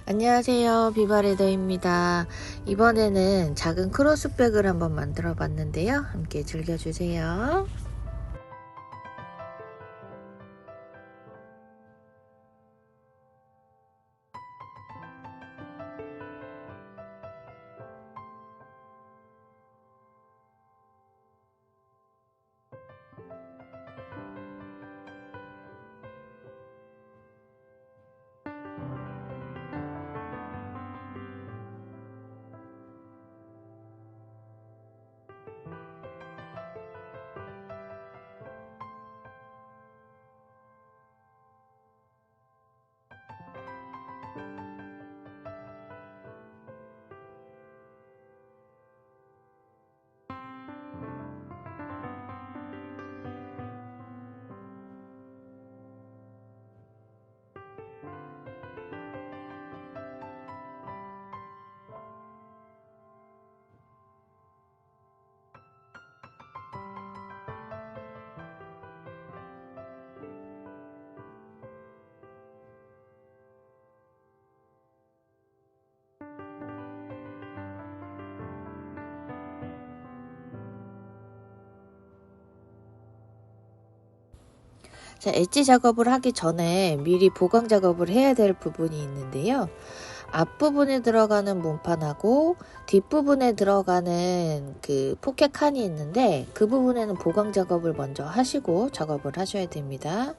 안녕하세요, 비바레더입니다. 이번에는 작은 크로스백을 한번 만들어 봤는데요. 함께 즐겨주세요. 자, 엣지 작업을 하기 전에 미리 보강 작업을 해야 될 부분이 있는데요. 앞부분에 들어가는 문판하고 뒷부분에 들어가는 그 포켓 칸이 있는데 그 부분에는 보강 작업을 먼저 하시고 작업을 하셔야 됩니다.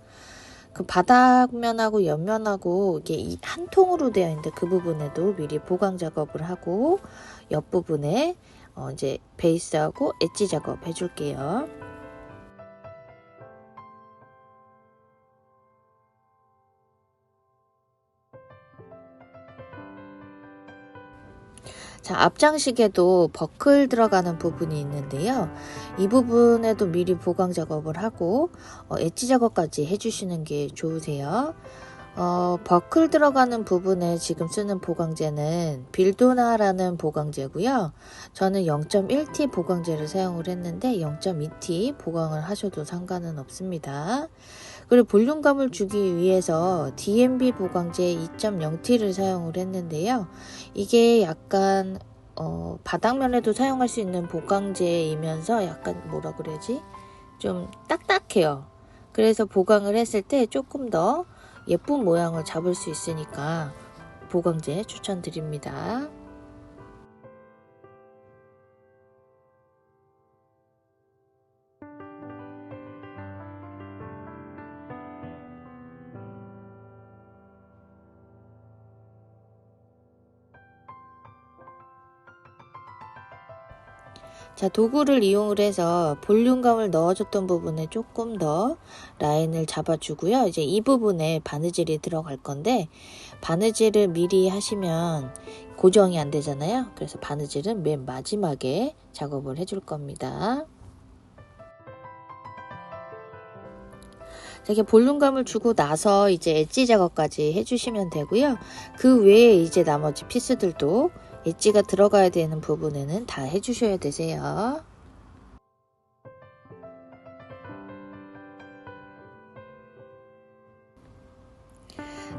그 바닥면하고 옆면하고 이게 한 통으로 되어 있는데 그 부분에도 미리 보강 작업을 하고 옆부분에 이제 베이스하고 엣지 작업 해줄게요. 자, 앞장식에도 버클 들어가는 부분이 있는데요. 이 부분에도 미리 보강 작업을 하고 엣지 작업까지 해주시는 게 좋으세요. 버클 들어가는 부분에 지금 쓰는 보강제는 빌도나라는 보강제고요. 저는 0.1T 보강제를 사용을 했는데 0.2T 보강을 하셔도 상관은 없습니다. 그리고 볼륨감을 주기 위해서 DMB 보강제 2.0T를 사용을 했는데요. 이게 약간 바닥면에도 사용할 수 있는 보강제이면서 약간 뭐라 그래야지? 좀 딱딱해요. 그래서 보강을 했을 때 조금 더 예쁜 모양을 잡을 수 있으니까 보강제 추천드립니다. 자, 도구를 이용을 해서 볼륨감을 넣어줬던 부분에 조금 더 라인을 잡아주고요. 이제 이 부분에 바느질이 들어갈 건데 바느질을 미리 하시면 고정이 안 되잖아요. 그래서 바느질은 맨 마지막에 작업을 해줄 겁니다. 이렇게 볼륨감을 주고 나서 이제 엣지 작업까지 해주시면 되고요. 그 외에 이제 나머지 피스들도 엣지가 들어가야 되는 부분에는 다 해주셔야 되세요.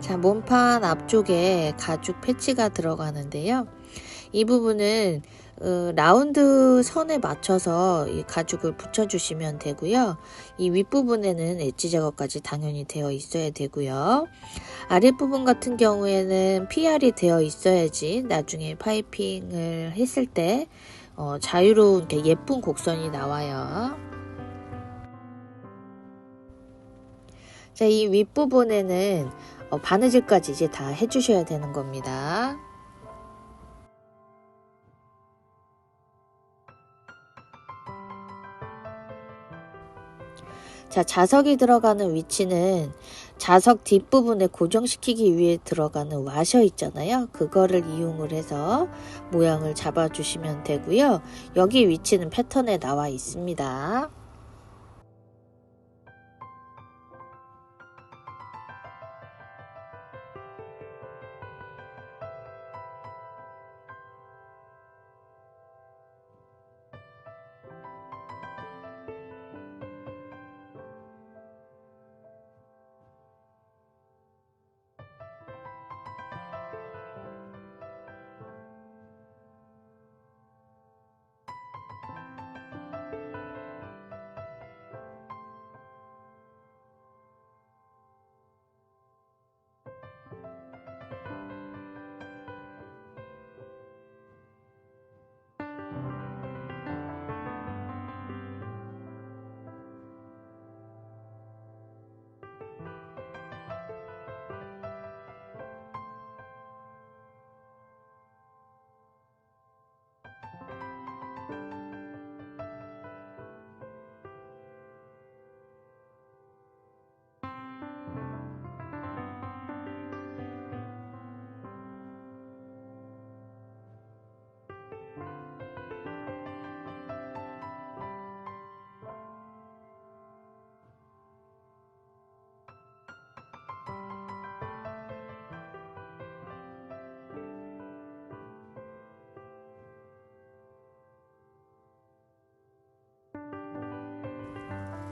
자, 몸판 앞쪽에 가죽 패치가 들어가는데요. 이 부분은 라운드 선에 맞춰서 이 가죽을 붙여주시면 되고요. 이 윗부분에는 엣지 작업까지 당연히 되어 있어야 되고요. 아랫부분 같은 경우에는 PR이 되어 있어야지 나중에 파이핑을 했을 때 자유로운 예쁜 곡선이 나와요. 자, 이 윗부분에는 바느질까지 이제 다 해주셔야 되는 겁니다. 자, 자석이 들어가는 위치는 자석 뒷부분에 고정시키기 위해 들어가는 와셔 있잖아요. 그거를 이용을 해서 모양을 잡아주시면 되고요. 여기 위치는 패턴에 나와 있습니다.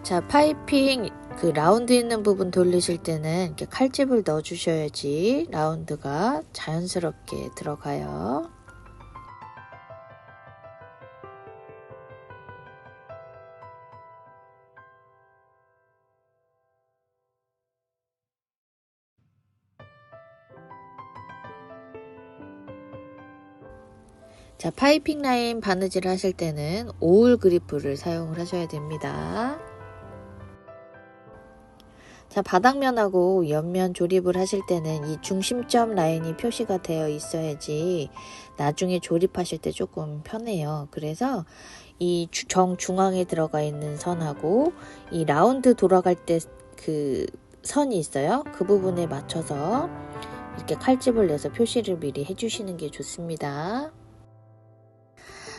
자, 파이핑 그 라운드 있는 부분 돌리실 때는 이렇게 칼집을 넣어 주셔야지 라운드가 자연스럽게 들어가요. 자, 파이핑 라인 바느질 하실 때는 오울 그리프를 사용을 하셔야 됩니다. 자, 바닥면하고 옆면 조립을 하실 때는 이 중심점 라인이 표시가 되어 있어야지 나중에 조립하실 때 조금 편해요. 그래서 이 정중앙에 들어가 있는 선하고 이 라운드 돌아갈 때 그 선이 있어요. 그 부분에 맞춰서 이렇게 칼집을 내서 표시를 미리 해주시는 게 좋습니다.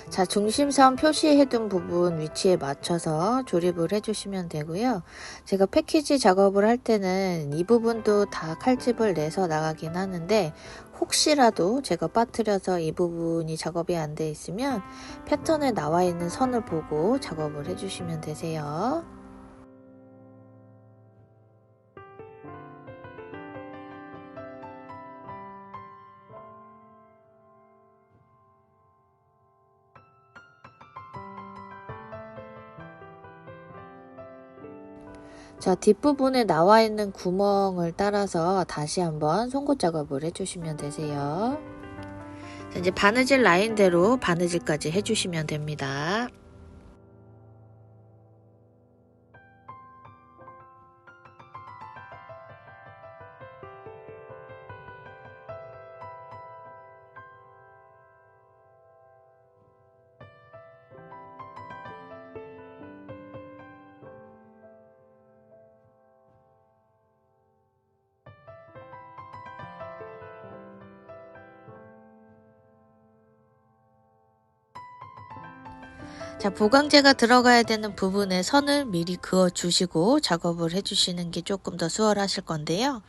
자, 중심선 표시해둔 부분 위치에 맞춰서 조립을 해주시면 되고요. 제가 패키지 작업을 할 때는 이 부분도 다 칼집을 내서 나가긴 하는데 혹시라도 제가 빠뜨려서 이 부분이 작업이 안 돼 있으면 패턴에 나와 있는 선을 보고 작업을 해주시면 되세요. 자, 뒷부분에 나와 있는 구멍을 따라서 다시 한번 송곳 작업을 해주시면 되세요. 자, 이제 바느질 라인대로 바느질까지 해주시면 됩니다. 자, 보강제가 들어가야 되는 부분에 선을 미리 그어 주시고 작업을 해주시는 게 조금 더 수월하실 건데요.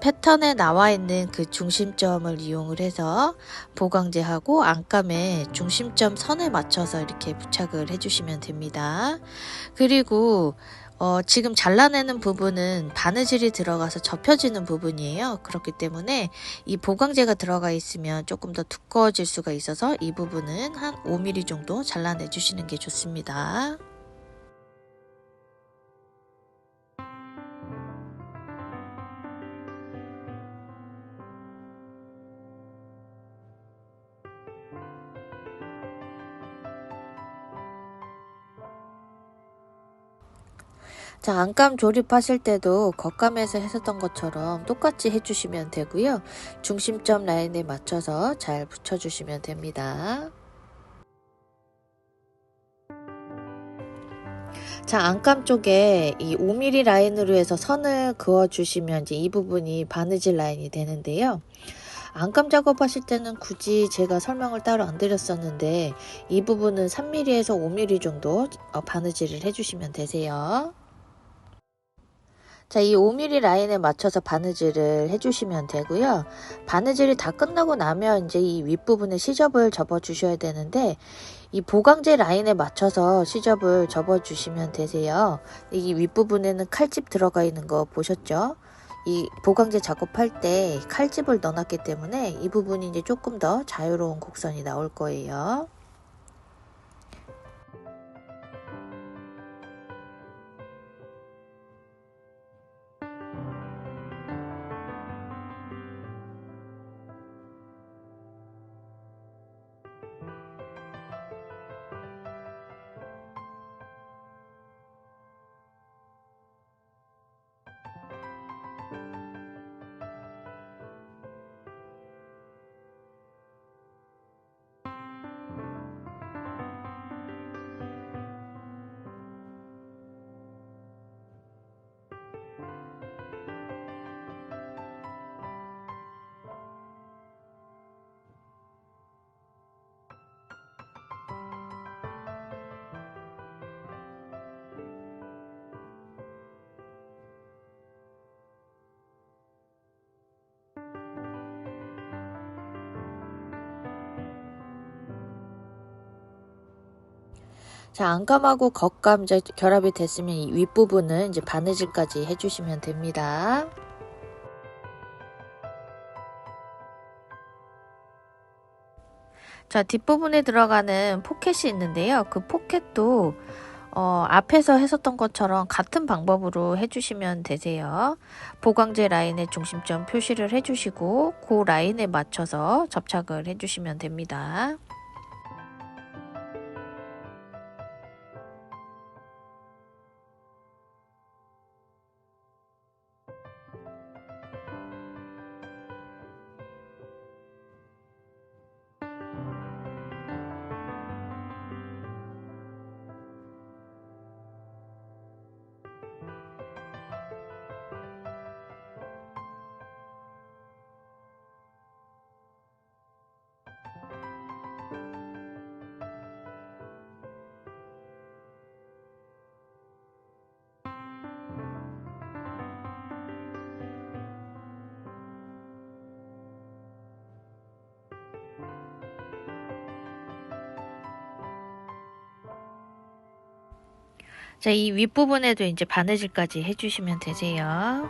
패턴에 나와 있는 그 중심점을 이용을 해서 보강제하고 안감에 중심점 선에 맞춰서 이렇게 부착을 해주시면 됩니다. 그리고 지금 잘라내는 부분은 바느질이 들어가서 접혀지는 부분이에요. 그렇기 때문에 이 보강제가 들어가 있으면 조금 더 두꺼워질 수가 있어서 이 부분은 한 5mm 정도 잘라내 주시는 게 좋습니다. 자, 안감 조립하실 때도 겉감에서 했었던 것처럼 똑같이 해주시면 되고요. 중심점 라인에 맞춰서 잘 붙여주시면 됩니다. 자, 안감 쪽에 이 5mm 라인으로 해서 선을 그어주시면 이제 이 부분이 바느질 라인이 되는데요. 안감 작업하실 때는 굳이 제가 설명을 따로 안 드렸었는데 이 부분은 3mm에서 5mm 정도 바느질을 해주시면 되세요. 자, 이 5mm 라인에 맞춰서 바느질을 해주시면 되고요. 바느질이 다 끝나고 나면 이제 이 윗부분에 시접을 접어 주셔야 되는데 이 보강제 라인에 맞춰서 시접을 접어 주시면 되세요. 이 윗부분에는 칼집 들어가 있는 거 보셨죠? 이 보강제 작업할 때 칼집을 넣어놨기 때문에 이 부분이 이제 조금 더 자유로운 곡선이 나올 거예요. 자, 안감하고 겉감 이제 결합이 됐으면 이 윗부분은 이제 바느질까지 해주시면 됩니다. 자, 뒷부분에 들어가는 포켓이 있는데요. 그 포켓도 앞에서 했었던 것처럼 같은 방법으로 해주시면 되세요. 보강제 라인에 중심점 표시를 해주시고 그 라인에 맞춰서 접착을 해주시면 됩니다. 자, 이 윗부분에도 이제 바느질까지 해주시면 되세요.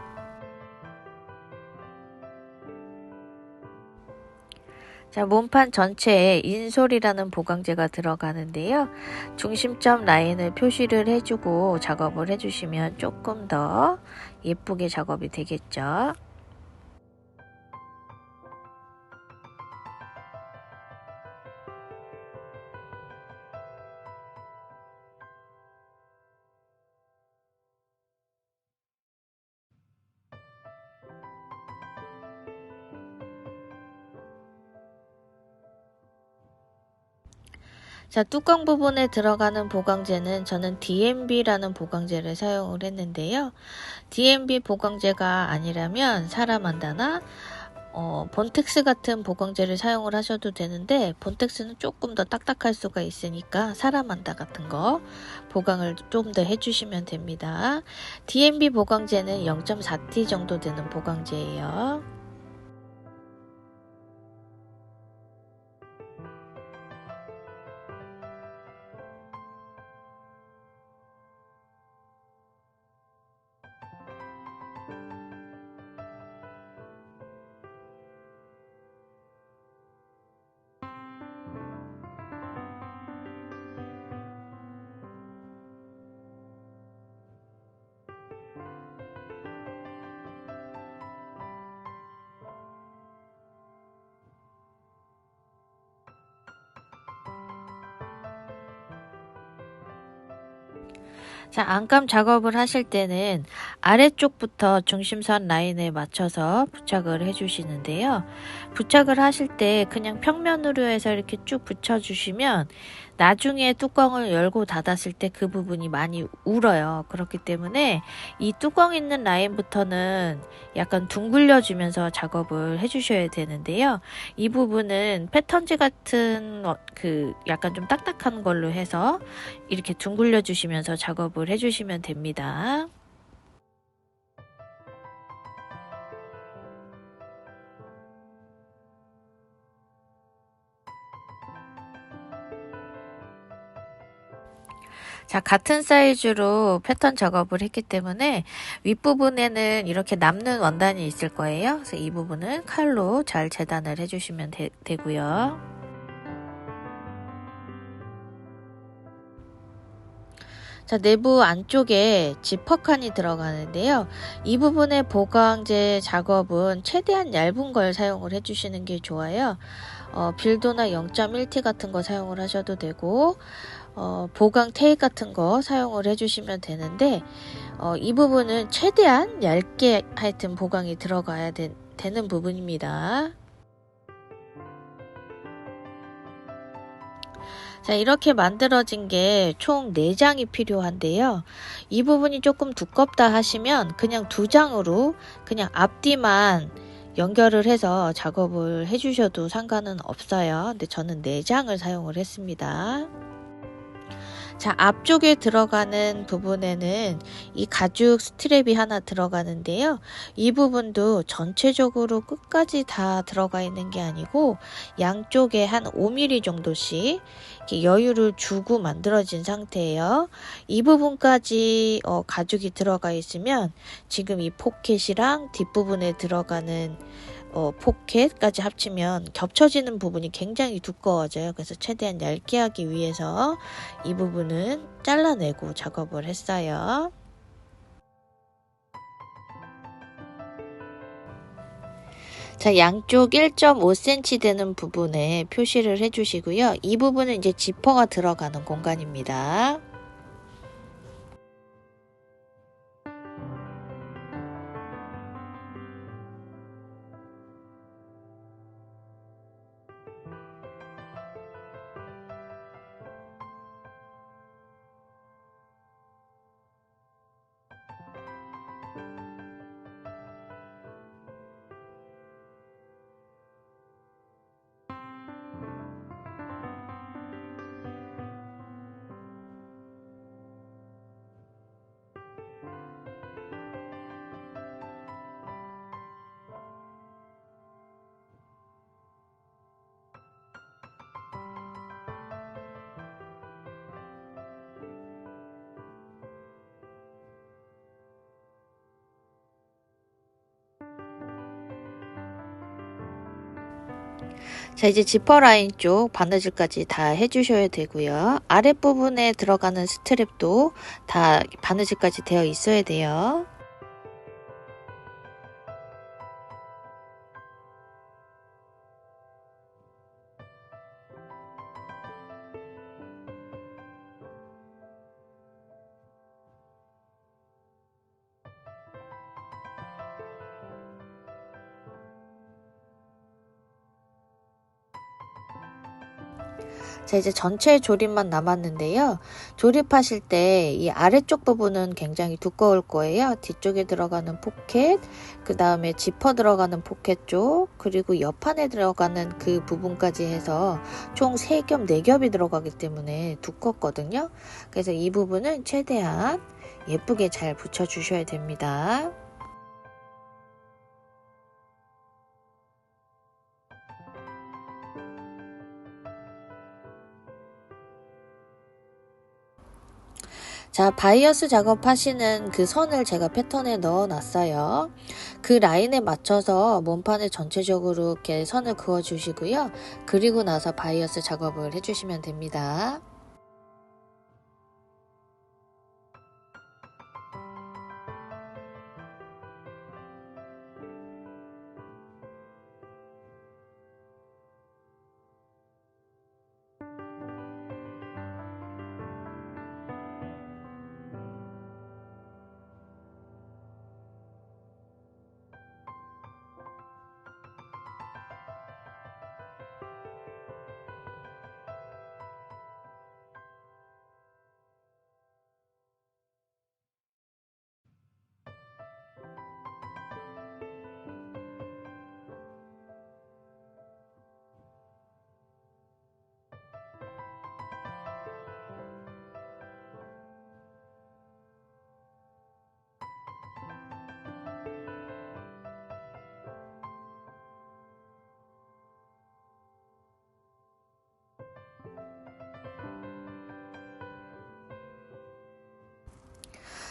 자, 몸판 전체에 인솔이라는 보강제가 들어가는데요. 중심점 라인을 표시를 해주고 작업을 해주시면 조금 더 예쁘게 작업이 되겠죠. 자, 뚜껑 부분에 들어가는 보강제는 저는 DMB라는 보강제를 사용을 했는데요. DMB 보강제가 아니라면 사라만다나 본텍스 같은 보강제를 사용을 하셔도 되는데 본텍스는 조금 더 딱딱할 수가 있으니까 사라만다 같은 거 보강을 좀 더 해주시면 됩니다. DMB 보강제는 0.4T 정도 되는 보강제예요. 자, 안감 작업을 하실 때는 아래쪽부터 중심선 라인에 맞춰서 부착을 해주시는데요. 부착을 하실 때 그냥 평면으로 해서 이렇게 쭉 붙여주시면 나중에 뚜껑을 열고 닫았을 때 그 부분이 많이 울어요. 그렇기 때문에 이 뚜껑 있는 라인부터는 약간 둥글려 주면서 작업을 해주셔야 되는데요. 이 부분은 패턴지 같은 그 약간 좀 딱딱한 걸로 해서 이렇게 둥글려 주시면서 작업을 해주시면 됩니다. 자, 같은 사이즈로 패턴 작업을 했기 때문에 윗부분에는 이렇게 남는 원단이 있을 거예요. 그래서 이 부분은 칼로 잘 재단을 해주시면 되고요. 자, 내부 안쪽에 지퍼칸이 들어가는데요. 이 부분의 보강제 작업은 최대한 얇은 걸 사용을 해주시는 게 좋아요. 빌도나 0.1T 같은 거 사용을 하셔도 되고 보강 테이프 같은 거 사용을 해주시면 되는데 이 부분은 최대한 얇게 하여튼 보강이 들어가야 되는 부분입니다. 자, 이렇게 만들어진 게 총 4장이 필요한데요. 이 부분이 조금 두껍다 하시면 그냥 2장으로 그냥 앞뒤만 연결을 해서 작업을 해주셔도 상관은 없어요. 근데 저는 4장을 사용을 했습니다. 자, 앞쪽에 들어가는 부분에는 이 가죽 스트랩이 하나 들어가는데요. 이 부분도 전체적으로 끝까지 다 들어가 있는 게 아니고 양쪽에 한 5mm 정도씩 이렇게 여유를 주고 만들어진 상태예요. 이 부분까지 가죽이 들어가 있으면 지금 이 포켓이랑 뒷부분에 들어가는 포켓까지 합치면 겹쳐지는 부분이 굉장히 두꺼워져요. 그래서 최대한 얇게 하기 위해서 이 부분은 잘라내고 작업을 했어요. 자, 양쪽 1.5cm 되는 부분에 표시를 해주시고요. 이 부분은 이제 지퍼가 들어가는 공간입니다. 자, 이제 지퍼 라인 쪽 바느질까지 다 해주셔야 되고요. 아랫부분에 들어가는 스트랩도 다 바느질까지 되어 있어야 돼요. 자, 이제 전체 조립만 남았는데요. 조립하실 때 이 아래쪽 부분은 굉장히 두꺼울 거예요. 뒤쪽에 들어가는 포켓, 그 다음에 지퍼 들어가는 포켓 쪽, 그리고 옆판에 들어가는 그 부분까지 해서 총 3겹, 4겹이 들어가기 때문에 두껍거든요. 그래서 이 부분은 최대한 예쁘게 잘 붙여주셔야 됩니다. 자, 바이어스 작업하시는 그 선을 제가 패턴에 넣어 놨어요. 그 라인에 맞춰서 몸판을 전체적으로 이렇게 선을 그어 주시고요. 그리고 나서 바이어스 작업을 해주시면 됩니다.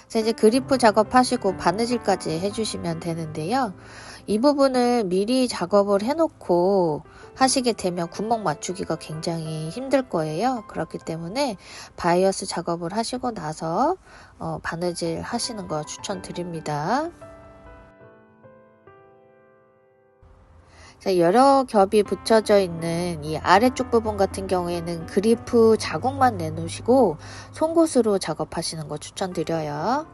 자, 이제 그리프 작업하시고 바느질까지 해주시면 되는데요. 이 부분을 미리 작업을 해놓고 하시게 되면 구멍 맞추기가 굉장히 힘들 거예요. 그렇기 때문에 바이어스 작업을 하시고 나서 바느질 하시는 거 추천드립니다. 자, 여러 겹이 붙여져 있는 이 아래쪽 부분 같은 경우에는 그리프 자국만 내놓으시고 송곳으로 작업하시는 거 추천드려요.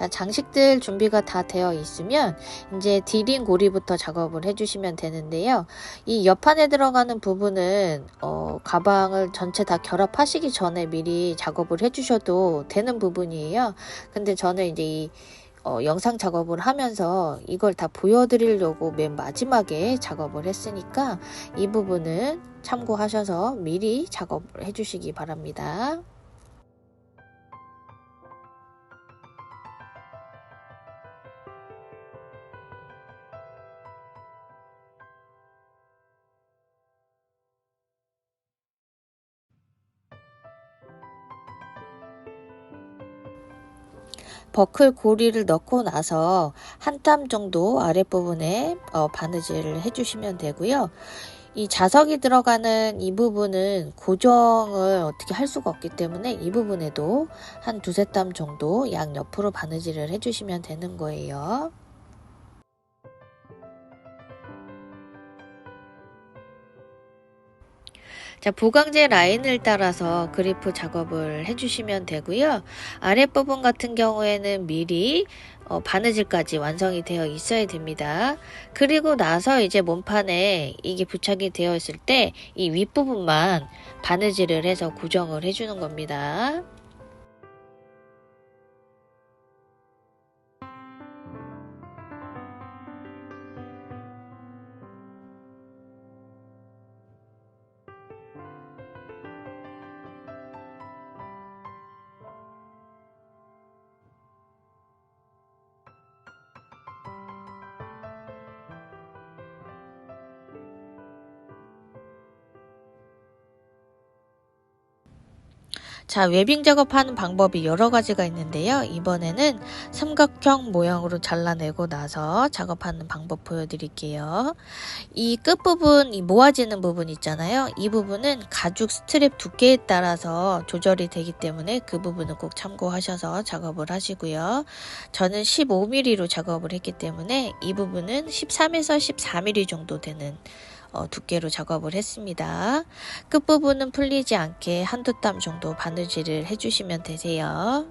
자, 장식들 준비가 다 되어 있으면 이제 디링 고리부터 작업을 해주시면 되는데요. 이 옆판에 들어가는 부분은 가방을 전체 다 결합하시기 전에 미리 작업을 해주셔도 되는 부분이에요. 근데 저는 이제 이 영상 작업을 하면서 이걸 다 보여드리려고 맨 마지막에 작업을 했으니까 이 부분은 참고하셔서 미리 작업을 해주시기 바랍니다. 버클 고리를 넣고 나서 한 땀 정도 아랫부분에 바느질을 해주시면 되고요. 이 자석이 들어가는 이 부분은 고정을 어떻게 할 수가 없기 때문에 이 부분에도 한 두세 땀 정도 양옆으로 바느질을 해주시면 되는 거예요. 자, 보강제 라인을 따라서 그리프 작업을 해주시면 되고요. 아랫부분 같은 경우에는 미리 바느질까지 완성이 되어 있어야 됩니다. 그리고 나서 이제 몸판에 이게 부착이 되어 있을 때 이 윗부분만 바느질을 해서 고정을 해주는 겁니다. 자, 웨빙 작업하는 방법이 여러 가지가 있는데요. 이번에는 삼각형 모양으로 잘라내고 나서 작업하는 방법 보여드릴게요. 이 끝부분, 이 모아지는 부분 있잖아요. 이 부분은 가죽 스트랩 두께에 따라서 조절이 되기 때문에 그 부분은 꼭 참고하셔서 작업을 하시고요. 저는 15mm로 작업을 했기 때문에 이 부분은 13에서 14mm 정도 되는 두께로 작업을 했습니다. 끝부분은 풀리지 않게 한두 땀 정도 바느질을 해주시면 되세요.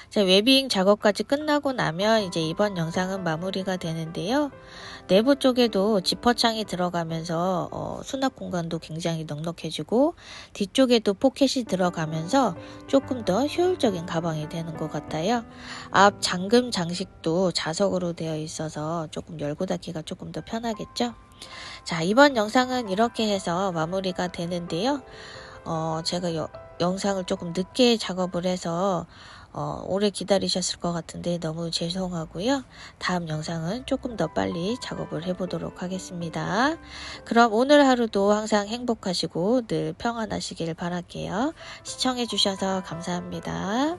자, 웨빙 작업까지 끝나고 나면 이제 이번 영상은 마무리가 되는데요. 내부 쪽에도 지퍼창이 들어가면서 수납 공간도 굉장히 넉넉해지고 뒤쪽에도 포켓이 들어가면서 조금 더 효율적인 가방이 되는 것 같아요. 앞 잠금 장식도 자석으로 되어 있어서 조금 열고 닫기가 조금 더 편하겠죠. 자, 이번 영상은 이렇게 해서 마무리가 되는데요. 제가 영상을 조금 늦게 작업을 해서 오래 기다리셨을 것 같은데 너무 죄송하고요. 다음 영상은 조금 더 빨리 작업을 해보도록 하겠습니다. 그럼 오늘 하루도 항상 행복하시고 늘 평안하시길 바랄게요. 시청해주셔서 감사합니다.